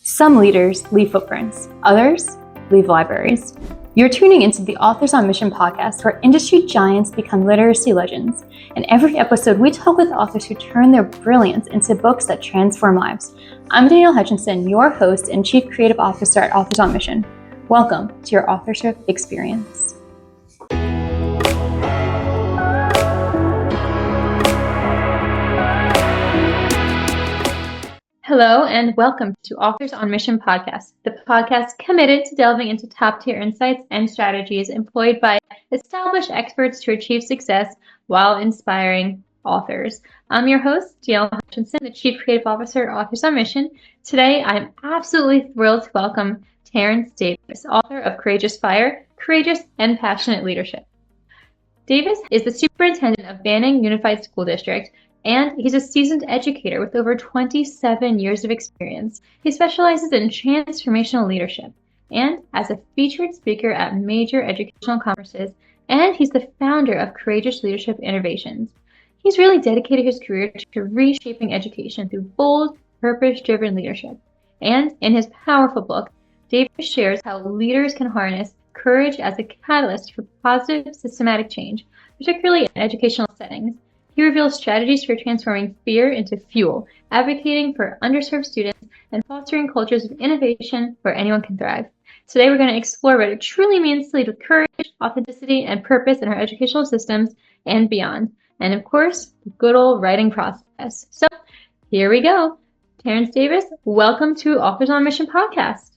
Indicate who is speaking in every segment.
Speaker 1: Some leaders leave footprints, others leave libraries. You're tuning into the Authors on Mission podcast, where industry giants become literacy legends. In every episode, we talk with authors who turn their brilliance into books that transform lives. I'm Danielle Hutchinson, your host and Chief Creative Officer at Authors on Mission. Welcome to your authorship experience. Hello and welcome to Authors on Mission podcast, the podcast committed to delving into top-tier insights and strategies employed by established experts to achieve success while inspiring authors. I'm your host, Danielle Hutchinson, the Chief Creative Officer at Authors on Mission. Today, I'm absolutely thrilled to welcome Terrence Davis, author of Courageous Fire, Courageous and Passionate Leadership. Davis is the superintendent of Banning Unified School District, and he's a seasoned educator with over 27 years of experience. He specializes in transformational leadership and as a featured speaker at major educational conferences, and he's the founder of Courageous Leadership Innovations. He's really dedicated his career to reshaping education through bold, purpose-driven leadership. And in his powerful book, Davis shares how leaders can harness courage as a catalyst for positive systematic change, particularly in educational settings. He reveals strategies for transforming fear into fuel, advocating for underserved students, and fostering cultures of innovation where anyone can thrive. Today, we're going to explore what it truly means to lead with courage, authenticity, and purpose in our educational systems and beyond. And of course, the good old writing process. So here we go. Terrence Davis, welcome to Authors on Mission podcast.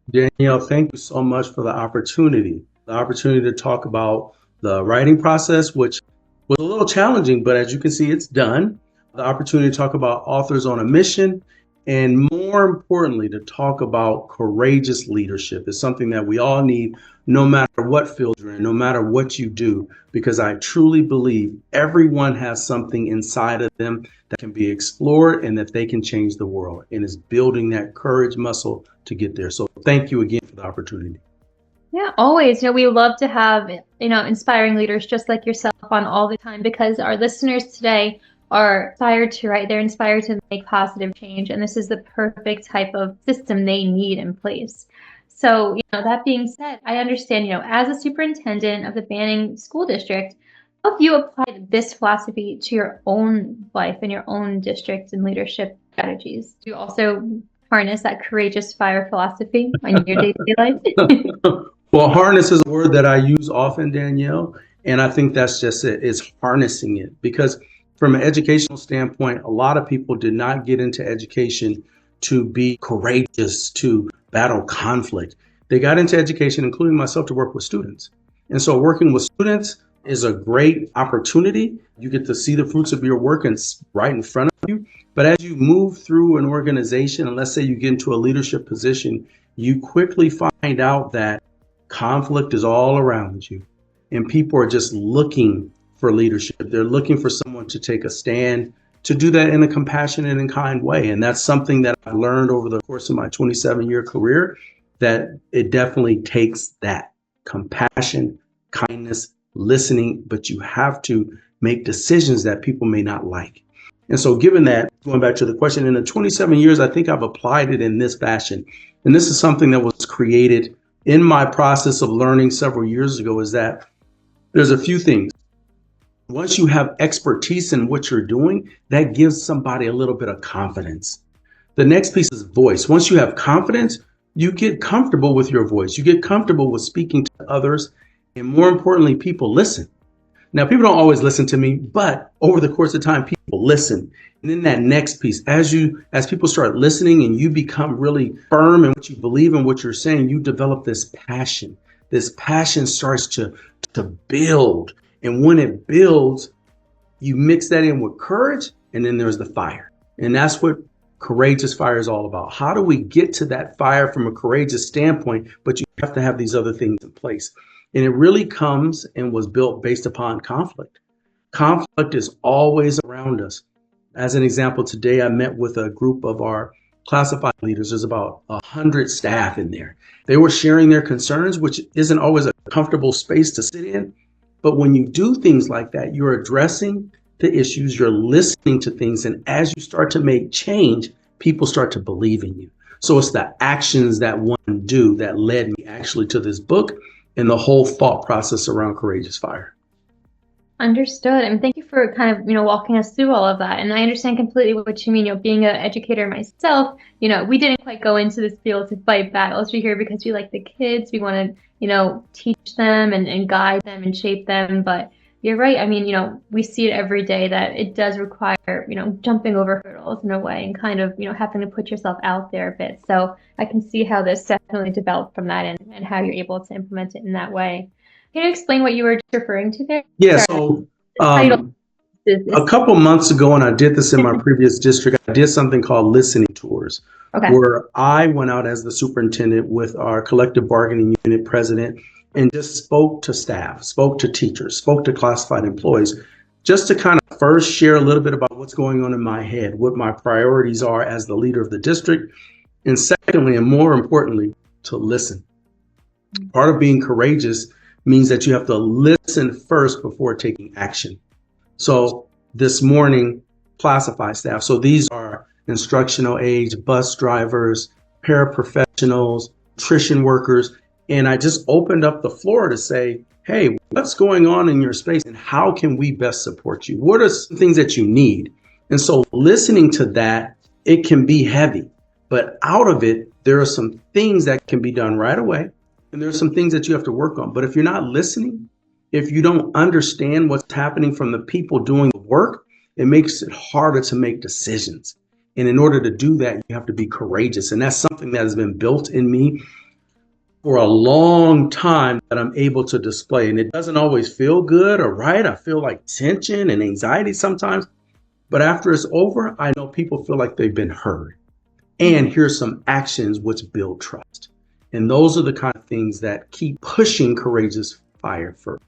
Speaker 2: Danielle, thank you so much for the opportunity to talk about the writing process, which was a little challenging, but as you can see, it's done. The opportunity to talk about authors on a mission, and more importantly, to talk about courageous leadership is something that we all need, no matter what field you're in, no matter what you do, because I truly believe everyone has something inside of them that can be explored and that they can change the world, and is building that courage muscle to get there. So thank you again for the opportunity.
Speaker 1: Yeah, always. We love to have, inspiring leaders just like yourself on all the time, because our listeners today are inspired to write. They're inspired to make positive change. And this is the perfect type of system they need in place. So, that being said, I understand, as a superintendent of the Banning School District, how have you applied this philosophy to your own life and your own district and leadership strategies? Do you also harness that courageous fire philosophy in your day-to-day life?
Speaker 2: Well, harness is a word that I use often, Danielle, and I think that's just it, is harnessing it. Because from an educational standpoint, a lot of people did not get into education to be courageous, to battle conflict. They got into education, including myself, to work with students. And so working with students is a great opportunity. You get to see the fruits of your work and right in front of you. But as you move through an organization, and let's say you get into a leadership position, you quickly find out that conflict is all around you, and people are just looking for leadership. They're looking for someone to take a stand, to do that in a compassionate and kind way. And that's something that I've learned over the course of my 27-year career, that it definitely takes that compassion, kindness, listening, but you have to make decisions that people may not like. And so given that, going back to the question, in the 27 years, I think I've applied it in this fashion. And this is something that was created in my process of learning several years ago, is that there's a few things. Once you have expertise in what you're doing, that gives somebody a little bit of confidence. The next piece is voice. Once you have confidence, you get comfortable with your voice. You get comfortable with speaking to others. And more importantly, people listen. Now, people don't always listen to me, but over the course of time, people listen. And then that next piece, as people start listening and you become really firm in what you believe in what you're saying, you develop this passion. This passion starts to build. And when it builds, you mix that in with courage, and then there's the fire. And that's what courageous fire is all about. How do we get to that fire from a courageous standpoint? But you have to have these other things in place. And it really comes and was built based upon conflict. Conflict is always around us. As an example, today I met with a group of our classified leaders. There's about 100 staff in there. They were sharing their concerns, which isn't always a comfortable space to sit in. But when you do things like that, you're addressing the issues, you're listening to things. And as you start to make change, people start to believe in you. So it's the actions that one do that led me actually to this book and the whole thought process around Courageous Fire.
Speaker 1: Understood. And thank you for kind of, walking us through all of that. And I understand completely what you mean. Being an educator myself, we didn't quite go into this field to fight battles. We're here because we like the kids. We want to, teach them and guide them and shape them. But you're right. I mean, we see it every day that it does require, jumping over hurdles in a way and kind of, having to put yourself out there a bit. So I can see how this definitely developed from that and how you're able to implement it in that way. Can you explain what you were just referring to there?
Speaker 2: Yeah,
Speaker 1: Sorry.
Speaker 2: so
Speaker 1: The title
Speaker 2: a couple months ago, and I did this in my previous district, I did something called listening tours,
Speaker 1: Okay.
Speaker 2: where I went out as the superintendent with our collective bargaining unit president and just spoke to staff, spoke to teachers, spoke to classified employees, just to kind of first share a little bit about what's going on in my head, what my priorities are as the leader of the district, and secondly, and more importantly, to listen. Part of being courageous means that you have to listen first before taking action. So this morning, classified staff. So these are instructional aides, bus drivers, paraprofessionals, nutrition workers. And I just opened up the floor to say, hey, what's going on in your space and how can we best support you? What are some things that you need? And so listening to that, it can be heavy, but out of it, there are some things that can be done right away. And there are some things that you have to work on. But if you're not listening, if you don't understand what's happening from the people doing the work, it makes it harder to make decisions. And in order to do that, you have to be courageous. And that's something that has been built in me for a long time that I'm able to display. And it doesn't always feel good or right. I feel like tension and anxiety sometimes. But after it's over, I know people feel like they've been heard. And here's some actions which build trust. And those are the kind of things that keep pushing Courageous Fire further.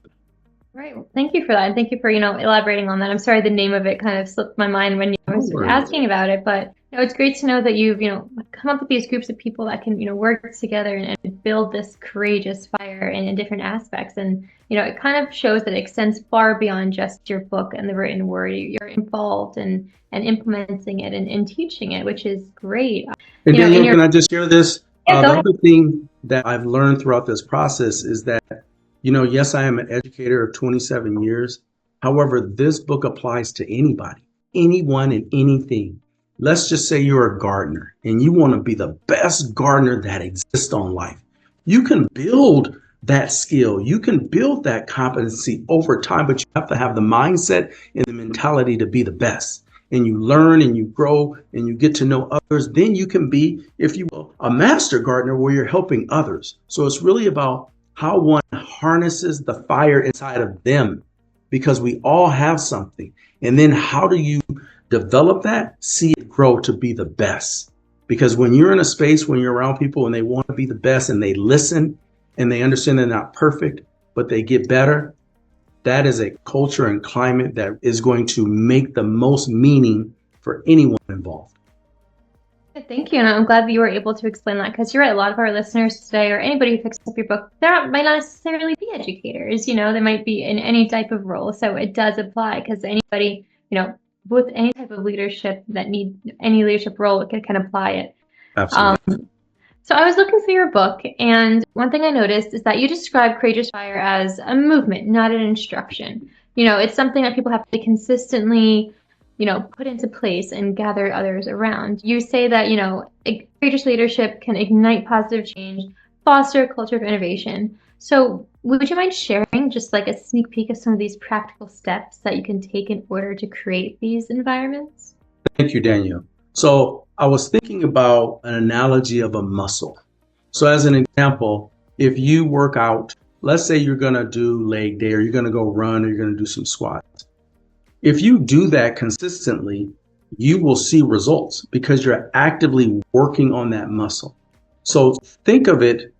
Speaker 1: Right. Well, thank you for that. And thank you for, elaborating on that. I'm sorry the name of it kind of slipped my mind when you was asking about it. But it's great to know that you've, come up with these groups of people that can, work together and build this courageous fire in different aspects. And, it kind of shows that it extends far beyond just your book and the written word. You're involved and implementing it and teaching it, which is great.
Speaker 2: And Danielle, can I just share this?
Speaker 1: Yeah,
Speaker 2: The other thing that I've learned throughout this process is that, yes, I am an educator of 27 years. However, this book applies to anybody, anyone and anything. Let's just say you're a gardener and you want to be the best gardener that exists on life. You can build that skill. You can build that competency over time, but you have to have the mindset and the mentality to be the best. And you learn and you grow and you get to know others. Then you can be, if you will, a master gardener where you're helping others. So it's really about how one harnesses the fire inside of them, because we all have something. And then how do you develop that, see it grow to be the best? Because when you're in a space, when you're around people and they want to be the best and they listen and they understand they're not perfect, but they get better, that is a culture and climate that is going to make the most meaning for anyone involved.
Speaker 1: Thank you. And I'm glad that you were able to explain that, because you're right. A lot of our listeners today, or anybody who picks up your book, might not necessarily be educators. They might be in any type of role. So it does apply, because anybody, with any type of leadership that need any leadership role, it can apply it.
Speaker 2: Absolutely.
Speaker 1: So I was looking through your book, and one thing I noticed is that you describe Courageous Fire as a movement, not an instruction. It's something that people have to consistently, put into place and gather others around. You say that, courageous leadership can ignite positive change, foster a culture of innovation. So would you mind sharing just like a sneak peek of some of these practical steps that you can take in order to create these environments?
Speaker 2: Thank you, Danielle. So I was thinking about an analogy of a muscle. So as an example, if you work out, let's say you're going to do leg day, or you're going to go run, or you're going to do some squats. If you do that consistently, you will see results because you're actively working on that muscle. So think of it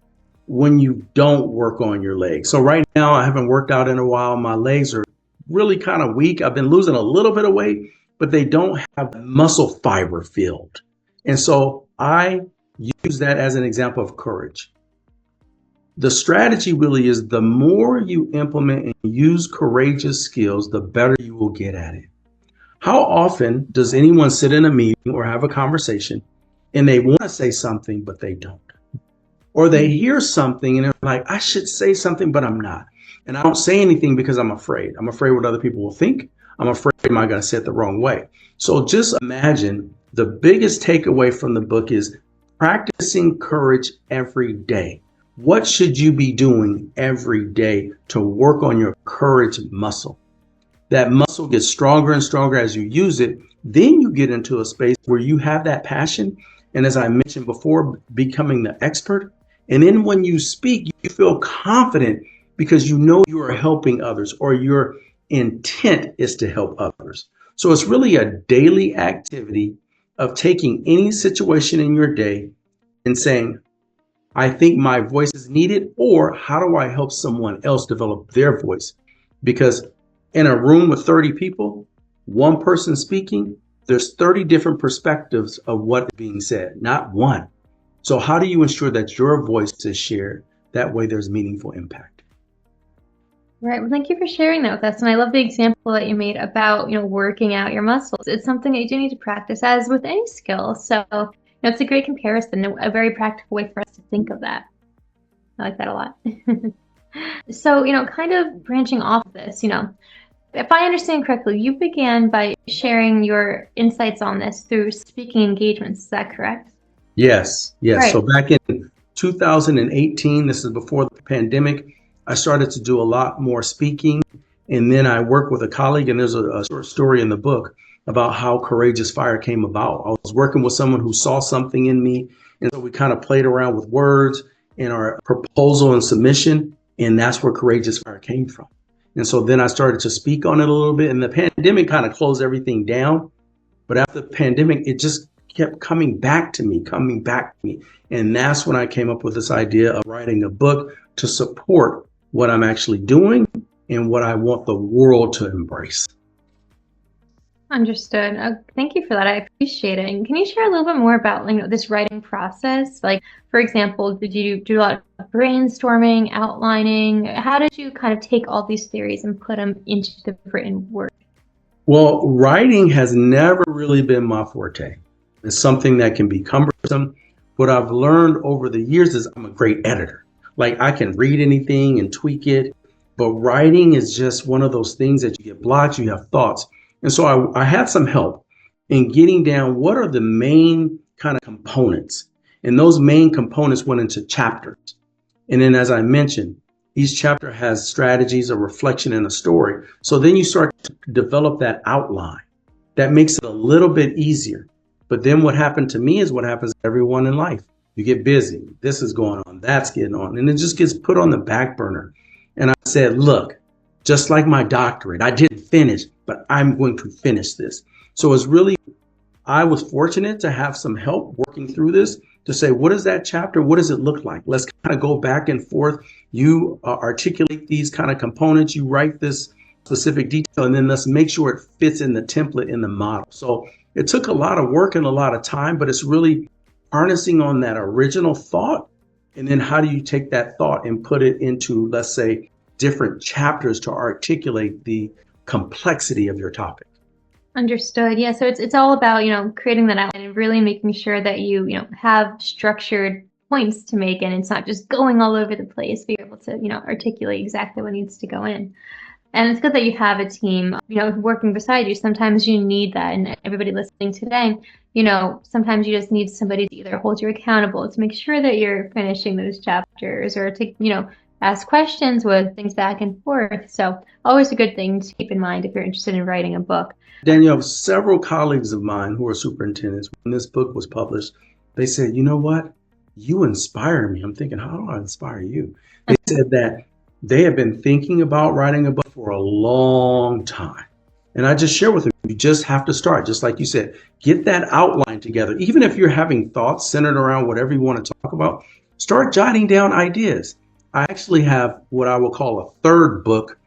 Speaker 2: when you don't work on your legs. So right now, I haven't worked out in a while. My legs are really kind of weak. I've been losing a little bit of weight, but they don't have muscle fiber filled. And so I use that as an example of courage. The strategy really is the more you implement and use courageous skills, the better you will get at it. How often does anyone sit in a meeting or have a conversation and they want to say something, but they don't. Or they hear something and they're like, I should say something, but I'm not. And I don't say anything because I'm afraid. I'm afraid what other people will think. I'm afraid, am I going to say it the wrong way? So just imagine the biggest takeaway from the book is practicing courage every day. What should you be doing every day to work on your courage muscle? That muscle gets stronger and stronger as you use it. Then you get into a space where you have that passion. And as I mentioned before, becoming the expert. And then when you speak, you feel confident because you know you are helping others or your intent is to help others. So it's really a daily activity of taking any situation in your day and saying, I think my voice is needed, or how do I help someone else develop their voice? Because in a room with 30 people, one person speaking, there's 30 different perspectives of what is being said, not one. So how do you ensure that your voice is shared? That way there's meaningful impact.
Speaker 1: Right. Well, thank you for sharing that with us. And I love the example that you made about, working out your muscles. It's something that you do need to practice as with any skill. So, it's a great comparison, a very practical way for us to think of that. I like that a lot. So, kind of branching off of this, if I understand correctly, you began by sharing your insights on this through speaking engagements. Is that correct?
Speaker 2: Yes.
Speaker 1: Right.
Speaker 2: So back in 2018, this is before the pandemic, I started to do a lot more speaking. And then I worked with a colleague, and there's a short story in the book about how Courageous Fire came about. I was working with someone who saw something in me. And so we kind of played around with words in our proposal and submission. And that's where Courageous Fire came from. And so then I started to speak on it a little bit. And the pandemic kind of closed everything down. But after the pandemic, it just kept coming back to me. And that's when I came up with this idea of writing a book to support what I'm actually doing and what I want the world to embrace.
Speaker 1: Understood. Thank you for that. I appreciate it. And can you share a little bit more about this writing process? Like, for example, did you do a lot of brainstorming, outlining? How did you kind of take all these theories and put them into the written word?
Speaker 2: Well, writing has never really been my forte. It's something that can be cumbersome. What I've learned over the years is I'm a great editor. Like, I can read anything and tweak it, but writing is just one of those things that you get blocked, you have thoughts. And so I had some help in getting down what are the main kind of components. And those main components went into chapters. And then, as I mentioned, each chapter has strategies, a reflection, and a story. So then you start to develop that outline. That makes it a little bit easier. But then what happened to me is what happens to everyone in life. You get busy. This is going on. That's getting on. And it just gets put on the back burner. And I said, look, just like my doctorate, I didn't finish, but I'm going to finish this. So it's really, I was fortunate to have some help working through this to say, what is that chapter? What does it look like? Let's kind of go back and forth. You articulate these kind of components. You write this specific detail, and then let's make sure it fits in the template, in the model. So it took a lot of work and a lot of time, but it's really harnessing on that original thought. And then how do you take that thought and put it into, let's say, different chapters to articulate the complexity of your topic?
Speaker 1: Understood. Yeah. So it's all about, creating that outline and really making sure that you have structured points to make, and it's not just going all over the place, but you're able to, articulate exactly what needs to go in. And it's good that you have a team, working beside you. Sometimes you need that. And everybody listening today, sometimes you just need somebody to either hold you accountable to make sure that you're finishing those chapters, or to, ask questions with things back and forth. So always a good thing to keep in mind if you're interested in writing a book.
Speaker 2: Danielle, several colleagues of mine who are superintendents, when this book was published, they said, you know what? You inspire me. I'm thinking, how do I inspire you? They said that they have been thinking about writing a book for a long time. And I just share with them, you just have to start. Just like you said, get that outline together. Even if you're having thoughts centered around whatever you want to talk about, start jotting down ideas. I actually have what I will call a third book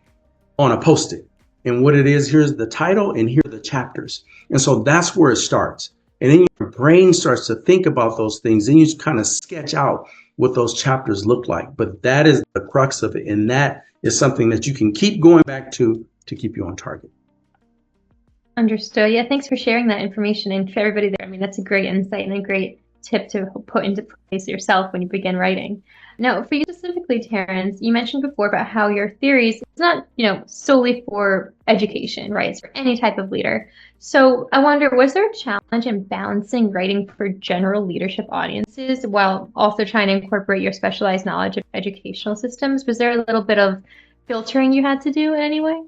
Speaker 2: on a Post-it. And what it is, here's the title and here are the chapters. And so that's where it starts. And then your brain starts to think about those things. Then you kind of sketch out what those chapters look like. But that is the crux of it. And that is something that you can keep going back to keep you on target.
Speaker 1: Understood. Yeah, thanks for sharing that information. And for everybody there, that's a great insight and a great tip to put into place yourself when you begin writing. Now, for you specifically, Terrence, you mentioned before about how your theories, it's not, solely for education, right? It's for any type of leader. So I wonder, was there a challenge in balancing writing for general leadership audiences while also trying to incorporate your specialized knowledge of educational systems? Was there a little bit of filtering you had to do in any way?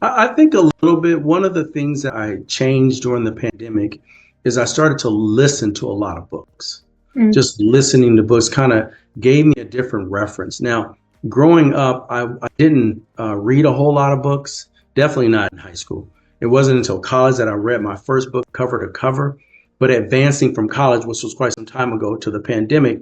Speaker 2: I think a little bit. One of the things that I changed during the pandemic is I started to listen to a lot of books. Just listening to books kind of gave me a different reference. Now, growing up, I didn't read a whole lot of books, definitely not in high school. It wasn't until college that I read my first book cover to cover. But advancing from college, which was quite some time ago, to the pandemic,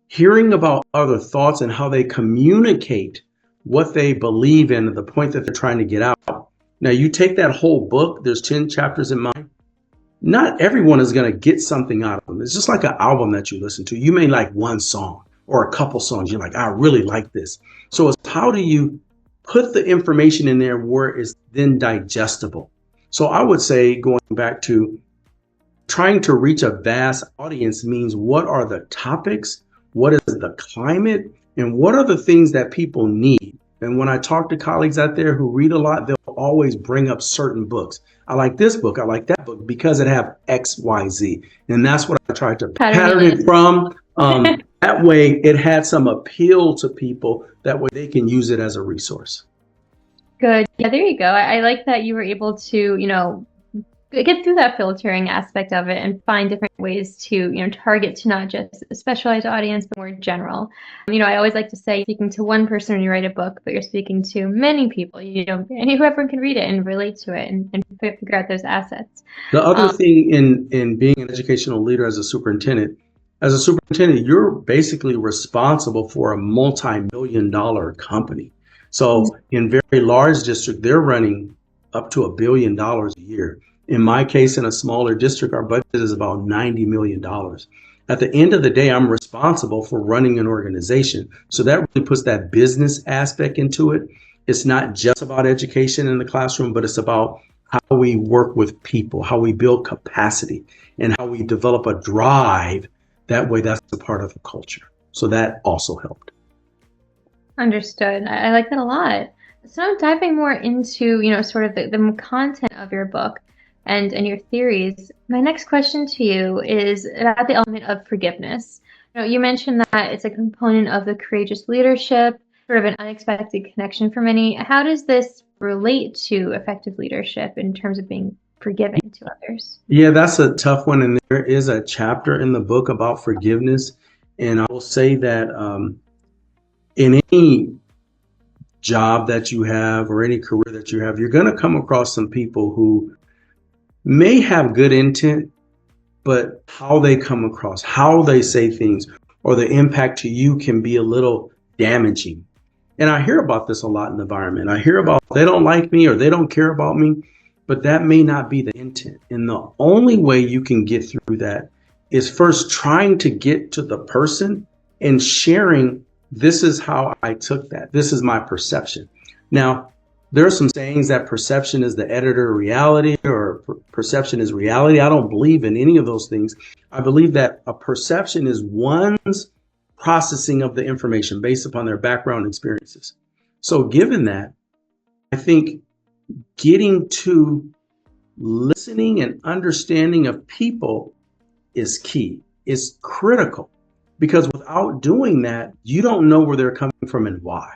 Speaker 2: hearing about other thoughts and how they communicate what they believe in, the point that they're trying to get out. Now, you take that whole book, there's 10 chapters in mine. Not everyone is going to get something out of them. It's just like an album that you listen to. You may like one song or a couple songs. You're like, I really like this. So it's how do you put the information in there where it's then digestible? So I would say, going back to trying to reach a vast audience, means what are the topics? What is the climate? And what are the things that people need? And when I talk to colleagues out there who read a lot, they'll always bring up certain books. I like this book. I like that book because it have X, Y, Z. And that's what I tried to pattern it from. That way it had some appeal to people. That way they can use it as a resource.
Speaker 1: Good. Yeah, there you go. I like that you were able to, get through that filtering aspect of it and find different ways to, target to not just a specialized audience, but more general. I always like to say, speaking to one person when you write a book, but you're speaking to many people, and whoever can read it and relate to it and figure out those assets.
Speaker 2: The other thing in being an educational leader as a superintendent, you're basically responsible for a multi-million-dollar company. So in very large district, they're running up to $1 billion a year. In my case, in a smaller district, our budget is about $90 million. At the end of the day, I'm responsible for running an organization. So that really puts that business aspect into it. It's not just about education in the classroom, but it's about how we work with people, how we build capacity, and how we develop a drive. That way, that's a part of the culture. So that also helped.
Speaker 1: Understood. I like that a lot. So I'm diving more into, sort of the content of your book and your theories. My next question to you is about the element of forgiveness. You mentioned that it's a component of the courageous leadership, sort of an unexpected connection for many. How does this relate to effective leadership in terms of being forgiving to others?
Speaker 2: Yeah, that's a tough one. And there is a chapter in the book about forgiveness. And I will say that in any job that you have or any career that you have, you're going to come across some people who may have good intent, but how they come across, how they say things, or the impact to you can be a little damaging. And I hear about this a lot in the environment. I hear about they don't like me or they don't care about me, but that may not be the intent. And the only way you can get through that is first trying to get to the person and sharing, this is how I took that. This is my perception. Now, there are some sayings that perception is the editor of reality or perception is reality. I don't believe in any of those things. I believe that a perception is one's processing of the information based upon their background experiences. So given that, I think getting to listening and understanding of people is key, is critical, because without doing that, you don't know where they're coming from and why.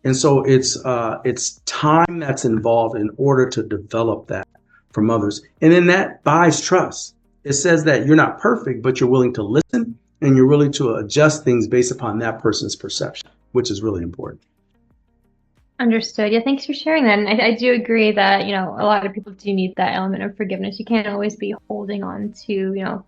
Speaker 2: And so it's time that's involved in order to develop that from others. And then that buys trust. It says that you're not perfect, but you're willing to listen and you're willing to adjust things based upon that person's perception, which is really important.
Speaker 1: Understood. Yeah, thanks for sharing that. And I do agree that, a lot of people do need that element of forgiveness. You can't always be holding on to,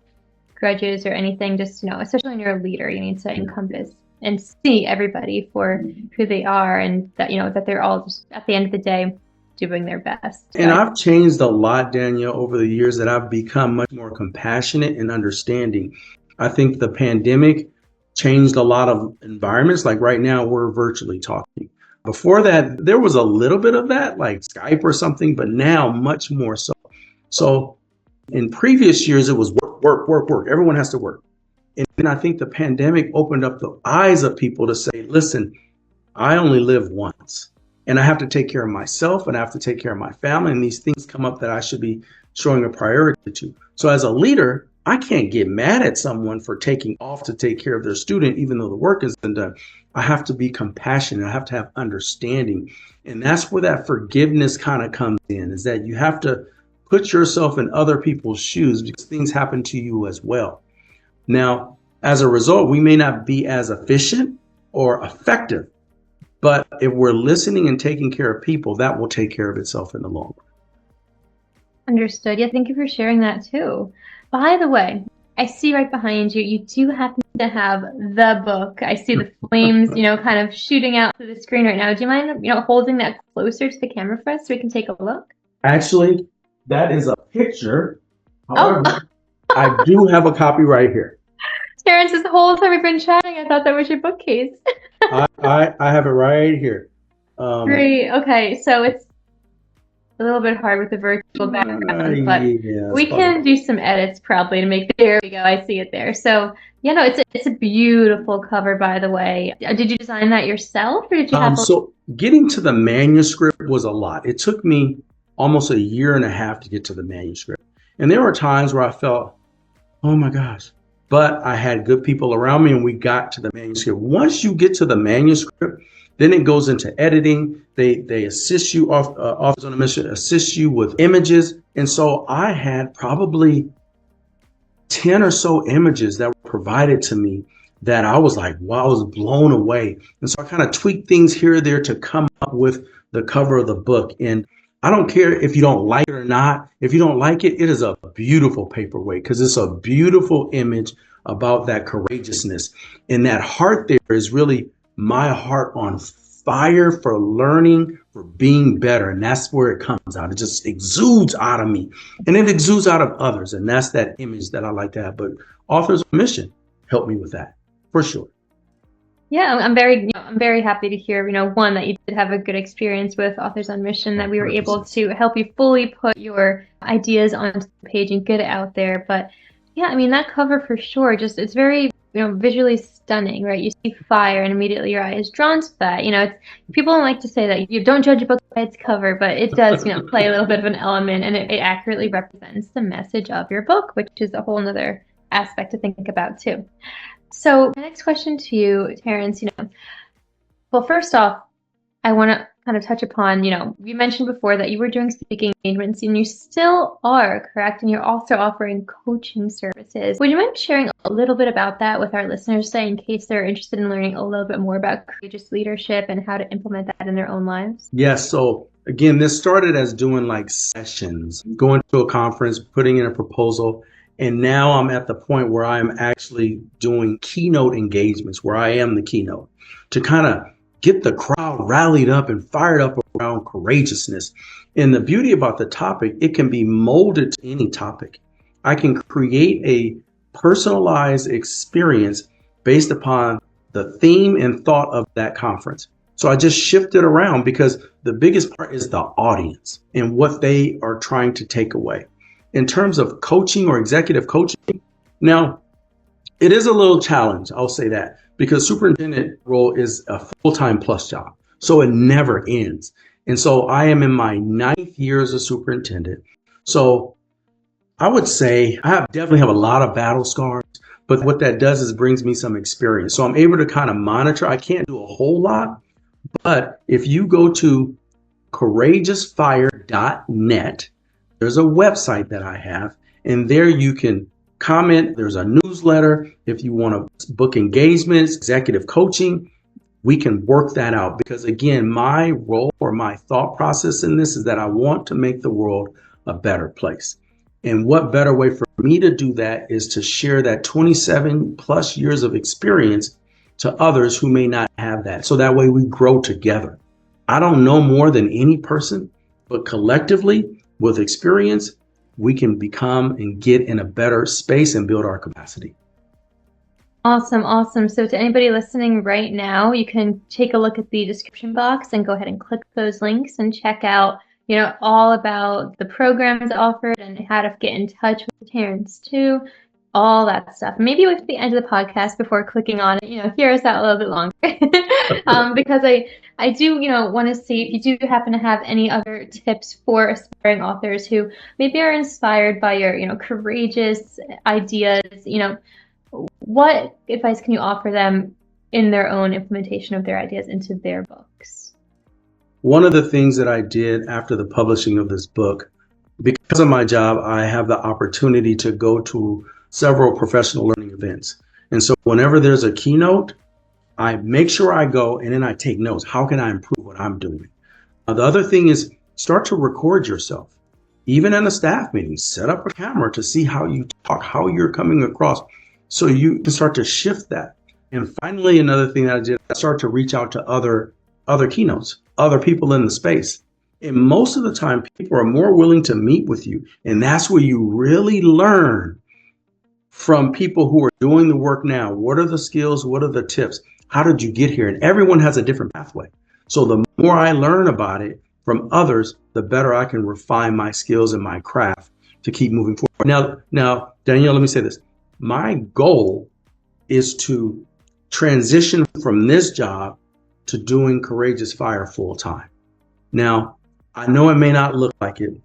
Speaker 1: grudges or anything, just, especially when you're a leader, you need to encompass and see everybody for who they are and that, that they're all just at the end of the day doing their best.
Speaker 2: And I've changed a lot, Danielle, over the years that I've become much more compassionate and understanding. I think the pandemic changed a lot of environments. Like right now, we're virtually talking. Before that, there was a little bit of that, like Skype or something, but now much more so. So in previous years, it was work. Everyone has to work. And then I think the pandemic opened up the eyes of people to say, listen, I only live once and I have to take care of myself and I have to take care of my family. And these things come up that I should be showing a priority to. So as a leader, I can't get mad at someone for taking off to take care of their student, even though the work has been done. I have to be compassionate. I have to have understanding. And that's where that forgiveness kind of comes in, is that you have to put yourself in other people's shoes because things happen to you as well. Now, as a result, we may not be as efficient or effective, but if we're listening and taking care of people, that will take care of itself in the long run.
Speaker 1: Understood. Yeah, thank you for sharing that too. By the way, I see right behind you, you do happen to have the book. I see the flames, kind of shooting out to the screen right now. Do you mind, holding that closer to the camera for us so we can take a look?
Speaker 2: Actually, that is a picture.
Speaker 1: Oh,
Speaker 2: However, I do have a copy right here.
Speaker 1: Terrence, this whole time we've been chatting, I thought that was your bookcase.
Speaker 2: I have it right here.
Speaker 1: Great. Okay, so it's a little bit hard with the virtual background, but
Speaker 2: yeah,
Speaker 1: we can do some edits probably to make. There we go. I see it there. So it's a beautiful cover, by the way. Did you design that yourself, or did you have?
Speaker 2: So getting to the manuscript was a lot. It took me almost a year and a half to get to the manuscript, and there were times where I felt, oh my gosh. But I had good people around me and we got to the manuscript. Once you get to the manuscript, then it goes into editing. They assist you, Authors on a Mission assist you with images. And so I had probably 10 or so images that were provided to me that I was like, wow, I was blown away. And so I kind of tweaked things here or there to come up with the cover of the book. And I don't care if you don't like it or not. If you don't like it, it is a beautiful paperweight because it's a beautiful image about that courageousness. And that heart there is really my heart on fire for learning, for being better. And that's where it comes out. It just exudes out of me and it exudes out of others. And that's that image that I like to have. But Authors on a Mission helped me with that for sure.
Speaker 1: Yeah, I'm very happy to hear, one, that you did have a good experience with Authors on Mission, that we were able to help you fully put your ideas onto the page and get it out there. But yeah, I mean, that cover for sure, it's very, visually stunning, right? You see fire and immediately your eye is drawn to that. People don't like to say that you don't judge a book by its cover, but it does, play a little bit of an element, and it accurately represents the message of your book, which is a whole nother aspect to think about too. So my next question to you, Terrence, well, first off, I want to kind of touch upon, you mentioned before that you were doing speaking engagements and you still are, correct? And you're also offering coaching services. Would you mind sharing a little bit about that with our listeners today in case they're interested in learning a little bit more about courageous leadership and how to implement that in their own lives?
Speaker 2: Yes. So again, this started as doing like sessions, going to a conference, putting in a proposal. And now I'm at the point where I'm actually doing keynote engagements where I am the keynote to kind of get the crowd rallied up and fired up around courageousness. And the beauty about the topic, it can be molded to any topic. I can create a personalized experience based upon the theme and thought of that conference. So I just shift it around because the biggest part is the audience and what they are trying to take away. In terms of coaching or executive coaching, now it is a little challenge, I'll say that, because superintendent role is a full-time plus job. So it never ends. And so I am in my 9th year as a superintendent. So I would say I definitely have a lot of battle scars, but what that does is brings me some experience. So I'm able to kind of monitor. I can't do a whole lot, but if you go to courageousfire.net, there's a website that I have, and there you can comment. There's a newsletter. If you want to book engagements, executive coaching, we can work that out. Because again, my role or my thought process in this is that I want to make the world a better place. And what better way for me to do that is to share that 27 plus years of experience to others who may not have that. So that way we grow together. I don't know more than any person, but collectively, with experience, we can become and get in a better space and build our capacity.
Speaker 1: Awesome, awesome. So to anybody listening right now, you can take a look at the description box and go ahead and click those links and check out, all about the programs offered and how to get in touch with Terrence too. all that stuff. Maybe at the end of the podcast, before clicking on it, hear us out a little bit longer. Because I do, want to see if you do happen to have any other tips for aspiring authors who maybe are inspired by your, courageous ideas. What advice can you offer them in their own implementation of their ideas into their books?
Speaker 2: One of the things that I did after the publishing of this book, because of my job, I have the opportunity to go to several professional learning events. And so whenever there's a keynote, I make sure I go and then I take notes. How can I improve what I'm doing? The other thing is start to record yourself. Even in a staff meeting, set up a camera to see how you talk, how you're coming across, so you can start to shift that. And finally, another thing that I did, I started to reach out to other keynotes, other people in the space. And most of the time, people are more willing to meet with you. And that's where you really learn from people who are doing the work now. What are the skills? What are the tips? How did you get here? And everyone has a different pathway. So the more I learn about it from others, the better I can refine my skills and my craft to keep moving forward. Now, Danielle, let me say this. My goal is to transition from this job to doing Courageous Fire full time. Now, I know it may not look like it,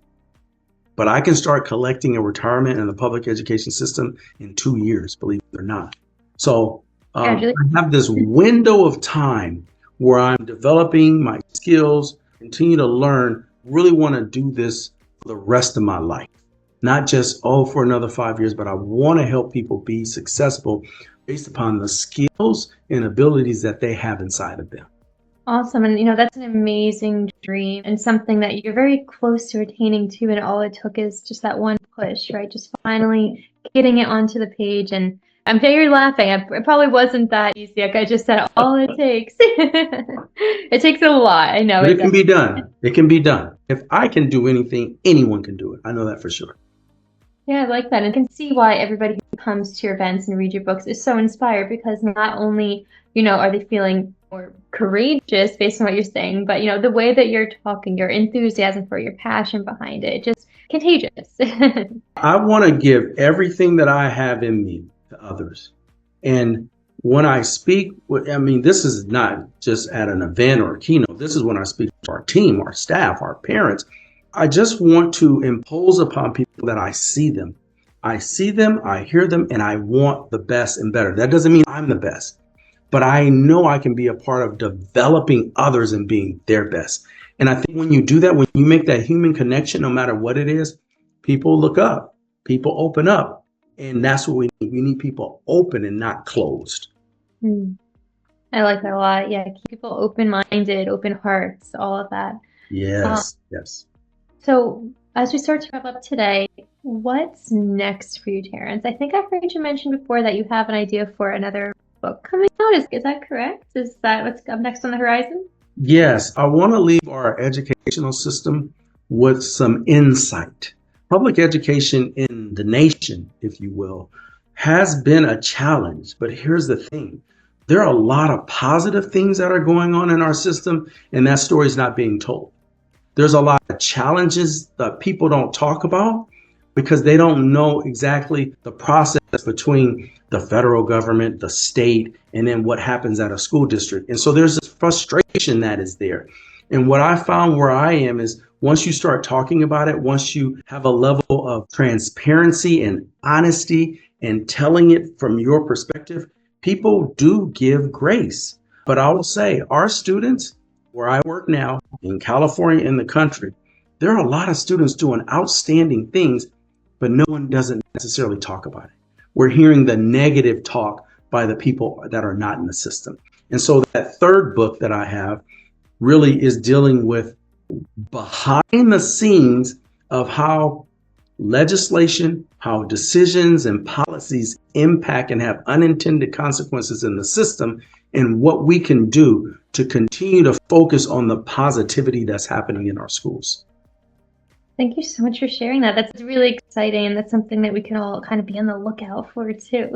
Speaker 2: but I can start collecting a retirement in the public education system in 2 years, believe it or not. So I have this window of time where I'm developing my skills, continue to learn, really want to do this for the rest of my life. Not just, for another 5 years, but I want to help people be successful based upon the skills and abilities that they have inside of them.
Speaker 1: Awesome. And, that's an amazing dream and something that you're very close to attaining too. And all it took is just that one push, right? Just finally getting it onto the page. And I'm sure you're laughing. It probably wasn't that easy. Like I just said, all it takes. It takes a lot. I know.
Speaker 2: But it can be done. It can be done. If I can do anything, anyone can do it. I know that for sure.
Speaker 1: Yeah, I like that. And I can see why everybody who comes to your events and read your books is so inspired, because not only, are they feeling more courageous based on what you're saying, but, the way that you're talking, your enthusiasm for your passion behind it, just contagious.
Speaker 2: I want to give everything that I have in me to others. And when I speak, this is not just at an event or a keynote. This is when I speak to our team, our staff, our parents. I just want to impose upon people that I see them. I see them, I hear them, and I want the best and better. That doesn't mean I'm the best, but I know I can be a part of developing others and being their best. And I think when you do that, when you make that human connection, no matter what it is, people look up, people open up. And that's what we need. We need people open and not closed.
Speaker 1: I like that a lot. Yeah, keep people open-minded, open hearts, all of that.
Speaker 2: Yes.
Speaker 1: So as we start to wrap up today, what's next for you, Terrence? I think I've heard you mention before that you have an idea for another book coming out. Is that correct? Is that what's up next on the horizon?
Speaker 2: Yes, I want to leave our educational system with some insight. Public education in the nation, if you will, has been a challenge. But here's the thing. There are a lot of positive things that are going on in our system, and that story is not being told. There's a lot of challenges that people don't talk about because they don't know exactly the process between the federal government, the state, and then what happens at a school district. And so there's this frustration that is there. And what I found where I am is once you start talking about it, once you have a level of transparency and honesty and telling it from your perspective, people do give grace. But I will say our students, where I work now in California, in the country, there are a lot of students doing outstanding things, but no one doesn't necessarily talk about it. We're hearing the negative talk by the people that are not in the system. And so that third book that I have really is dealing with behind the scenes of how legislation, how decisions and policies impact and have unintended consequences in the system, and what we can do to continue to focus on the positivity that's happening in our schools.
Speaker 1: Thank you so much for sharing that. That's really exciting, and that's something that we can all kind of be on the lookout for too.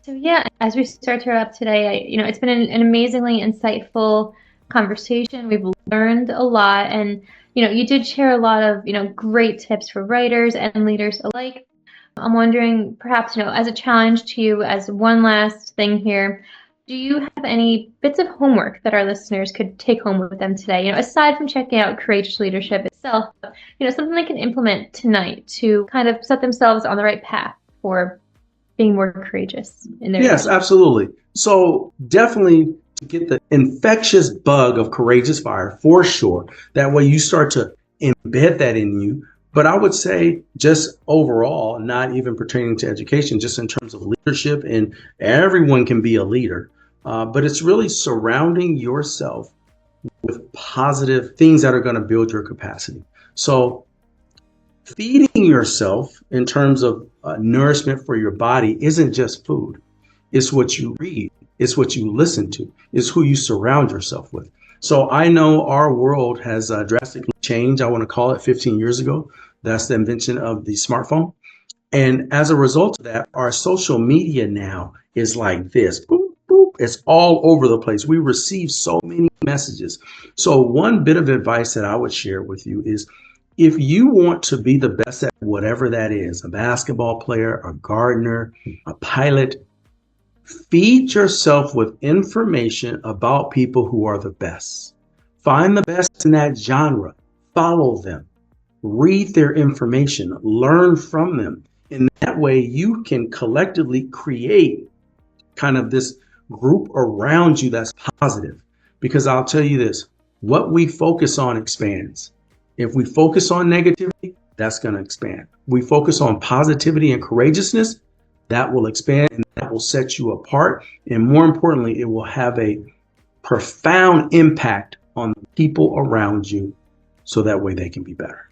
Speaker 1: So yeah, as we start to wrap up today, it's been an amazingly insightful conversation. We've learned a lot, and you did share a lot of great tips for writers and leaders alike. I'm wondering, perhaps, as a challenge to you, as one last thing here, do you have any bits of homework that our listeners could take home with them today? Aside from checking out Courageous Leadership itself, something they can implement tonight to kind of set themselves on the right path for being more courageous in their
Speaker 2: Yes,
Speaker 1: leadership.
Speaker 2: absolutely. So definitely to get the infectious bug of courageous fire for sure. That way you start to embed that in you. But I would say just overall, not even pertaining to education, just in terms of leadership, and everyone can be a leader. But it's really surrounding yourself with positive things that are going to build your capacity. So feeding yourself in terms of nourishment for your body isn't just food. It's what you read. It's what you listen to. It's who you surround yourself with. So I know our world has drastically changed. I want to call it 15 years ago. That's the invention of the smartphone. And as a result of that, our social media now is like this. Boop, boop. It's all over the place. We receive so many messages. So one bit of advice that I would share with you is if you want to be the best at whatever that is, a basketball player, a gardener, a pilot, feed yourself with information about people who are the best. Find the best in that genre. Follow them. Read their information. Learn from them. In that way, you can collectively create kind of this group around you that's positive. Because I'll tell you this, what we focus on expands. If we focus on negativity, that's going to expand. We focus on positivity and courageousness, that will expand and that will set you apart. And more importantly, it will have a profound impact on the people around you so that way they can be better.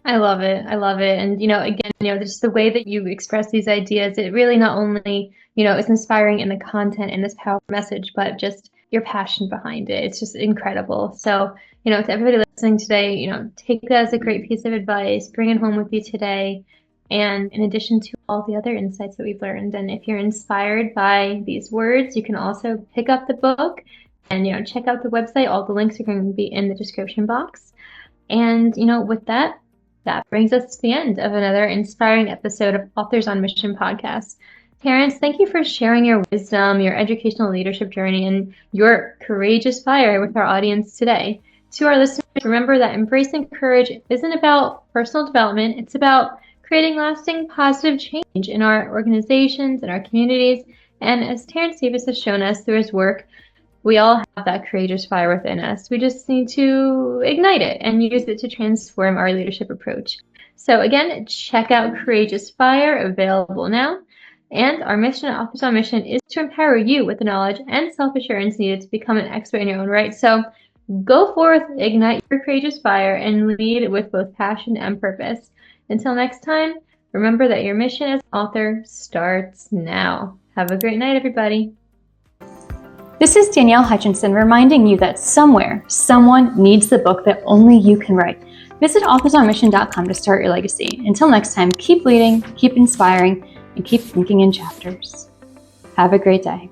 Speaker 1: I love it. I love it. And, again, just the way that you express these ideas, it really not only, is inspiring in the content in this powerful message, but just your passion behind it. It's just incredible. So, to everybody listening today, take that as a great piece of advice, bring it home with you today. And in addition to all the other insights that we've learned, and if you're inspired by these words, you can also pick up the book and, check out the website. All the links are going to be in the description box. And, with that brings us to the end of another inspiring episode of Authors on Mission podcast. Terrence, thank you for sharing your wisdom, your educational leadership journey, and your courageous fire with our audience today. To our listeners, remember that embracing courage isn't about personal development. It's about creating lasting positive change in our organizations and our communities. And as Terrence Davis has shown us through his work, we all have that courageous fire within us. We just need to ignite it and use it to transform our leadership approach. So again, check out Courageous Fire, available now. And our mission at Authors on Mission is to empower you with the knowledge and self-assurance needed to become an expert in your own right. So go forth, ignite your courageous fire, and lead with both passion and purpose. Until next time, remember that your mission as an author starts now. Have a great night, everybody.
Speaker 3: This is Danielle Hutchinson reminding you that somewhere, someone needs the book that only you can write. Visit authorsonmission.com to start your legacy. Until next time, keep leading, keep inspiring, and keep thinking in chapters. Have a great day.